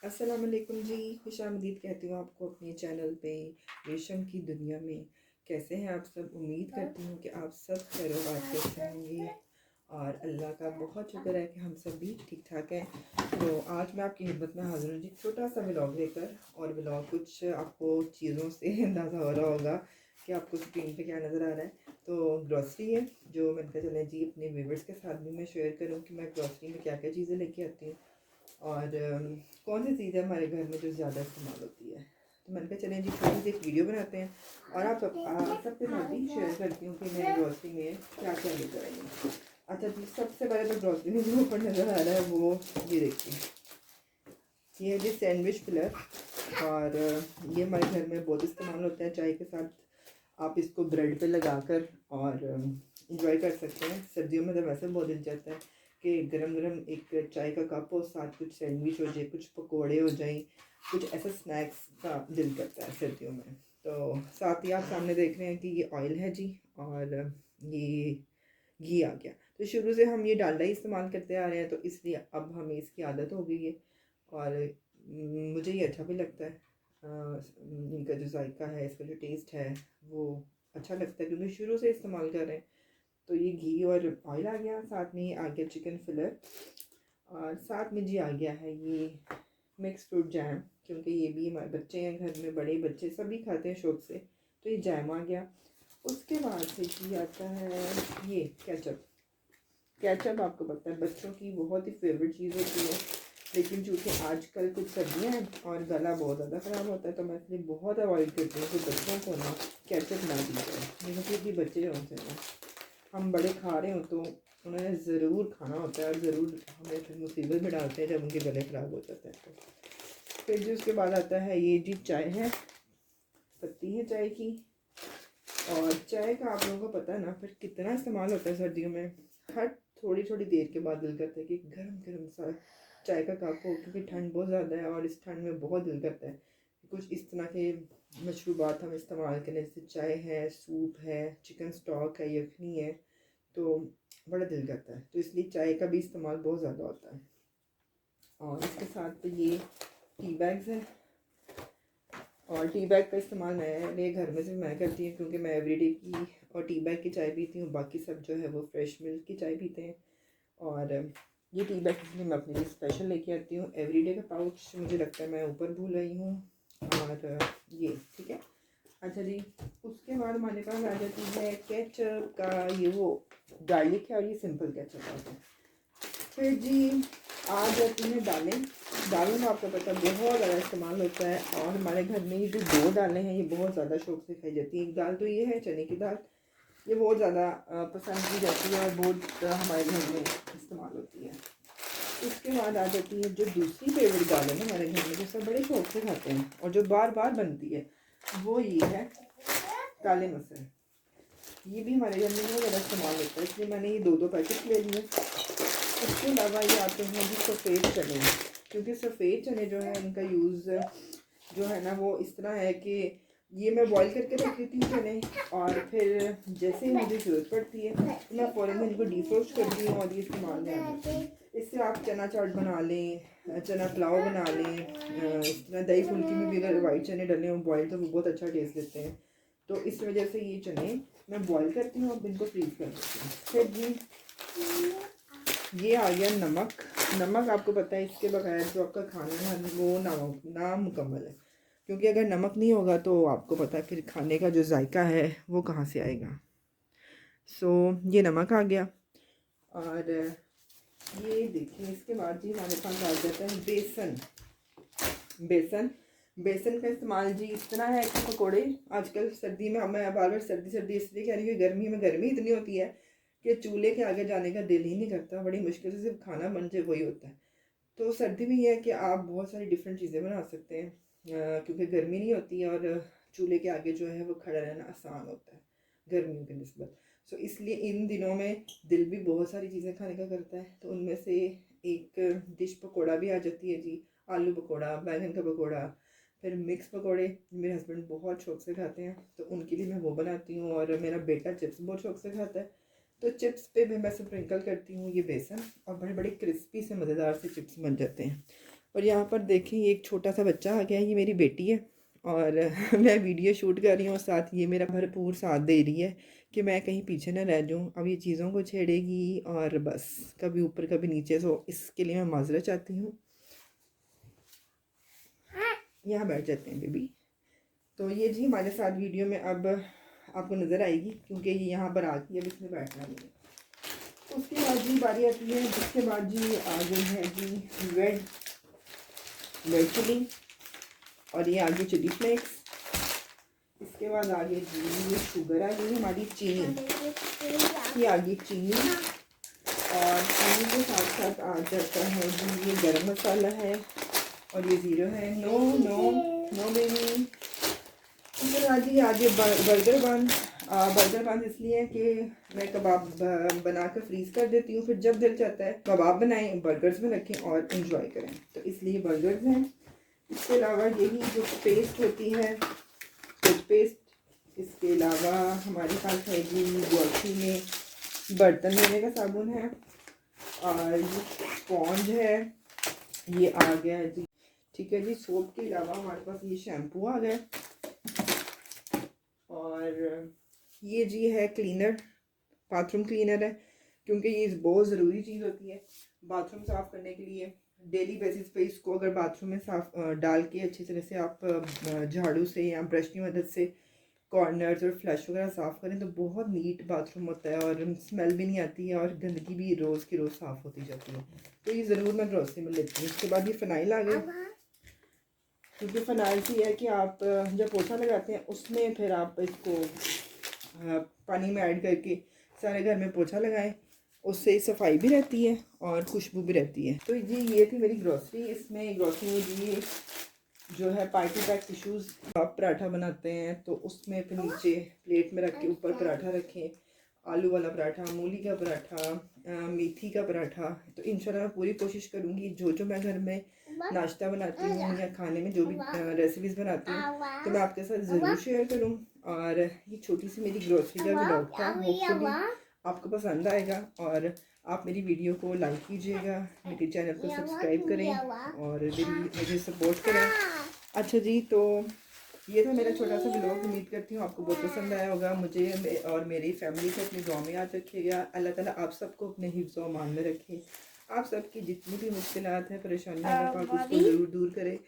अस्सलाम वालेकुम जी, खुशामदीद कहती हूँ आपको अपने चैनल पे रेशम की दुनिया में। कैसे हैं आप सब? उम्मीद करती हूँ कि आप सब खैर से होंगे और अल्लाह का बहुत शुक्र है कि हम सब भी ठीक ठाक हैं। तो आज मैं आपकी खिदमत में हाजिर हूँ जी, छोटा सा व्लॉग लेकर। और व्लॉग कुछ आपको चीज़ों से अंदाज़ा हो रहा होगा कि आपको स्क्रीन पे क्या नज़र आ रहा है। तो ग्रॉसरी है जो मैंने कहा चलें जी अपने व्यूवर्स के साथ भी मैं शेयर करूँ कि मैं ग्रॉसरी में क्या क्या चीज़ें लेके आती हूँ और कौन सी चीज़ है हमारे घर में जो ज़्यादा इस्तेमाल होती है। तो मैंने कहा चलें जी छोटी सी एक वीडियो बनाते हैं और आप सबके साथ भी शेयर करती हूँ कि मैं ग्रॉसरी में क्या क्या लेकर आई हूँ। अच्छा जी, सबसे पहले तो ग्रॉसरी में जो ऊपर नज़र आ रहा है वो ये देखिए, ये है जी सैंडविच फिलर। और ये हमारे घर में बहुत इस्तेमाल होता है चाय के साथ। आप इसको ब्रेड पे लगाकर और इंजॉय कर सकते हैं। सर्दियों में तो वैसे बहुत दिल चाहता है कि गरम गरम एक चाय का कप हो, साथ कुछ सैंडविच हो जाए, कुछ पकोड़े हो जाएं, कुछ ऐसा स्नैक्स का दिल करता है सर्दियों में। तो साथ ही आप सामने देख रहे हैं कि ये ऑयल है जी और ये घी आ गया। तो शुरू से हम ये डालडा ही इस्तेमाल करते आ रहे हैं, तो इसलिए अब हमें इसकी आदत हो गई है और मुझे ये अच्छा भी लगता है। इनका जो जायका है, इसका जो टेस्ट है वो अच्छा लगता है क्योंकि शुरू से इस्तेमाल कर रहे हैं। तो ये घी और ऑयल आ गया, साथ में आ गया चिकन फिलर और साथ में जी आ गया है ये मिक्स फ्रूट जैम, क्योंकि ये भी हमारे बच्चे हैं घर में, बड़े बच्चे सभी खाते हैं शौक से, तो ये जैम आ गया। उसके बाद से जी आता है ये केचप। केचप आपको पता है बच्चों की बहुत ही फेवरेट चीज़ होती है, लेकिन चूँकि आजकल कुछ सर्दियाँ हैं और गला बहुत ज़्यादा ख़राब होता है तो मैं इसलिए बहुत अवॉइड करती हूँ कि बच्चों को ना केचप ना दी जाए। लेकिन भी बच्चे जो होते हैं ना, हम बड़े खा रहे हो तो उन्हें ज़रूर खाना होता है और ज़रूर हमें फिर मुसीबत में डालते हैं जब उनके गले ख़राब हो जाते हैं। तो फिर जी उसके बाद आता है ये जी चाय है, पत्ती है चाय की। और चाय का आप लोगों को पता है ना फिर कितना इस्तेमाल होता है सर्दियों में। हर थोड़ी थोड़ी देर के बाद दिल करता है कि गर्म गर्म सा चाय का कप हो, क्योंकि ठंड बहुत ज़्यादा है और इस ठंड में बहुत दिल करता है कि कुछ इस तरह के मशरूबात हम इस्तेमाल करें, जैसे चाय है, सूप है, चिकन स्टॉक है, यखनी है, तो बड़ा दिल करता है। तो इसलिए चाय का भी इस्तेमाल बहुत ज़्यादा होता है। और इसके साथ तो ये टी बैग्स हैं और टी बैग का इस्तेमाल मेरे घर में सिर्फ मैं करती हूँ क्योंकि मैं एवरीडे की और टी बैग की चाय पीती हूँ, बाकी सब जो है वो फ्रेश मिल्क की चाय पीते हैं। और ये टी बैग इसलिए मैं अपने लिए स्पेशल लेके आती हूँ। एवरीडे का पाउच मुझे लगता है मैं ऊपर भूल रही हूँ। और ये ठीक है। अच्छा जी, उसके बाद हमारे पास आ जाती है केचप का ये वो गार्लिक है और ये सिंपल केचप आता है। फिर जी आ जाती हैं दालें। दालों में आपको पता है बहुत ज़्यादा इस्तेमाल होता है और हमारे घर में ये जो दो दालें हैं ये बहुत ज़्यादा शौक से खाई जाती हैं। एक दाल तो ये है चने की दाल, ये बहुत ज़्यादा पसंद की जाती है और बहुत हमारे घर में इस्तेमाल होती है। उसके बाद आ जाती है जो दूसरी फेवरेट दाल है ना हमारे घर में, जो सब बड़े शौक से खाते हैं और जो बार बार बनती है, वो ये है काले मसर। ये भी हमारे घर में बहुत ज़्यादा इस्तेमाल होता है, इसलिए मैंने ये दो दो पैकेट ले लिए। इसके अलावा ये आते हैं जी सफ़ेद चने, क्योंकि सफ़ेद चने जो है उनका यूज़ जो है ना वो इस तरह है कि ये मैं बॉईल करके रख लेती हूँ चने और फिर जैसे ही मुझे ज़रूरत पड़ती है तो मैं फ़ौरन इनको डीफ्रोस्ट करती हूँ और ये इस्तेमाल में आ जाती है। इससे आप चना चाट बना लें, चना पुलाव बना लें, इस तरह दही फुल्की में भी अगर वाइट चने डले हों बॉयल तो वो बहुत अच्छा टेस्ट देते हैं। तो इस वजह से ये चने मैं बॉईल करती हूँ और इनको फ्रीज़ कर देती हूँ। फिर जी ये आ गया नमक। नमक आपको पता है इसके बगैर जो आपका खाना है वो नामुकम्मल है, क्योंकि अगर नमक नहीं होगा तो आपको पता है फिर खाने का जो जायका है वो कहाँ से आएगा। सो ये नमक आ गया। और ये देखिए इसके बाद जी हमारे पास आ जाता है बेसन। बेसन बेसन का इस्तेमाल जी इस तरह है कि पकोड़े आजकल सर्दी में, मैं बार बार सर्दी सर्दी इसलिए कह रही हूँ कि गर्मी में गर्मी इतनी होती है कि चूल्हे के आगे जाने का दिल ही नहीं करता, बड़ी मुश्किल से सिर्फ खाना बन जाए वही होता है। तो सर्दी में ये है कि आप बहुत सारी डिफरेंट चीज़ें बना सकते हैं क्योंकि गर्मी नहीं होती है और चूल्हे के आगे जो है वो खड़ा रहना आसान होता है गर्मियों की निस्बत। सो इसलिए इन दिनों में दिल भी बहुत सारी चीज़ें खाने का करता है, तो उनमें से एक डिश पकौड़ा भी आ जाती है जी। आलू पकौड़ा, बैंगन का पकौड़ा, फिर मिक्स पकौड़े मेरे हस्बैंड बहुत शौक से खाते हैं तो उनके लिए मैं वो बनाती हूँ। और मेरा बेटा चिप्स बहुत शौक से खाता है, तो चिप्स पे भी मैं स्प्रिंकल करती हूँ ये बेसन और बड़े बड़े क्रिस्पी से मज़ेदार से चिप्स बन जाते हैं। और यहाँ पर देखें ये एक छोटा सा बच्चा आ गया है, ये मेरी बेटी है और मैं वीडियो शूट कर रही हूँ और साथ ये मेरा भरपूर साथ दे रही है कि मैं कहीं पीछे ना रह जाऊँ। अब ये चीज़ों को छेड़ेगी और बस कभी ऊपर कभी नीचे, सो इसके लिए मैं माजरत चाहती हूँ। यहाँ बैठ जाते हैं बेबी। तो ये जी हमारे साथ वीडियो में अब आपको नज़र आएगी क्योंकि ये यहाँ पर आती है, अब इसमें बैठना नहीं है। उसके बाद जी बारी आती है, जिसके बाद जी आ गई है जी रेड चिली और ये आ गई चिली फ्लेक्स। इसके बाद आ गई जी ये शुगर, आ गई हमारी चीनी, ये आ गई चीनी और चीनी के साथ साथ आ जाता है जी ये गरम मसाला है और ये ज़ीरो है। No no no baby. इसके बाद जी आगे बर्गर बन इसलिए कि मैं कबाब बना कर फ्रीज़ कर देती हूँ, फिर जब दिल चाहता है कबाब बनाएं, बर्गर्स में रखें और इंजॉय करें, तो इसलिए बर्गर्स हैं। इसके अलावा यही जो पेस्ट होती है टूथपेस्ट, इसके अलावा हमारे पास है जी ग्रॉसरी में बर्तन धोने का साबुन है और ये स्पॉन्ज है, ये आ गया है जी, ठीक है जी। सोप के अलावा हमारे पास ये शैम्पू आ गया और ये जी है क्लीनर, बाथरूम क्लीनर है क्योंकि ये बहुत ज़रूरी चीज़ होती है बाथरूम साफ़ करने के लिए। डेली बेसिस पे इसको अगर बाथरूम में साफ डाल के अच्छी तरह से आप झाड़ू से या ब्रश की मदद से कॉर्नर्स और फ्लश वगैरह साफ़ करें तो बहुत नीट बाथरूम होता है और स्मेल भी नहीं आती है और गंदगी भी रोज़ की रोज़ साफ़ होती जाती है। तो ये ज़रूर मैं ग्रॉसरी में लेती हूँ। उसके बाद ये फ़नाइल आ गई, क्योंकि फ़नाइल से है कि आप जब पोछा लगाते हैं उसमें फिर आप इसको पानी में ऐड करके सारे घर में पोछा लगाएं, उससे सफाई भी रहती है और खुशबू भी रहती है। तो जी ये थी मेरी ग्रॉसरी। इसमें ग्रॉसरी में जी जो है पार्टी पैक टिश्यूज़, आप पराठा बनाते हैं तो उसमें फिर नीचे प्लेट में रख के ऊपर पराठा रखें, आलू वाला पराठा, मूली का पराठा, मेथी का पराठा। तो इंशाल्लाह मैं पूरी कोशिश करूँगी जो मैं घर में नाश्ता बनाती हूँ या खाने में जो भी रेसिपीज़ बनाती हूँ तो मैं आपके साथ ज़रूर शेयर करूँ। और ये छोटी सी मेरी ग्रॉसरी का व्लॉग था, होपफुली आपको पसंद आएगा और आप मेरी वीडियो को लाइक कीजिएगा, मेरे चैनल को सब्सक्राइब करें और मुझे सपोर्ट करें। अच्छा जी, तो ये था मेरा छोटा सा व्लॉग। उम्मीद करती हूँ आपको बहुत पसंद आया होगा। मुझे और मेरी फैमिली को अपनी दुआ में याद रखिएगा। अल्लाह ताला आप सबको अपने हिफ्ज़ व अमान में रखे। आप सबकी जितनी भी मुश्किलात हैं, परेशानियाँ, अल्लाह पाक उसको ज़रूर दूर करे।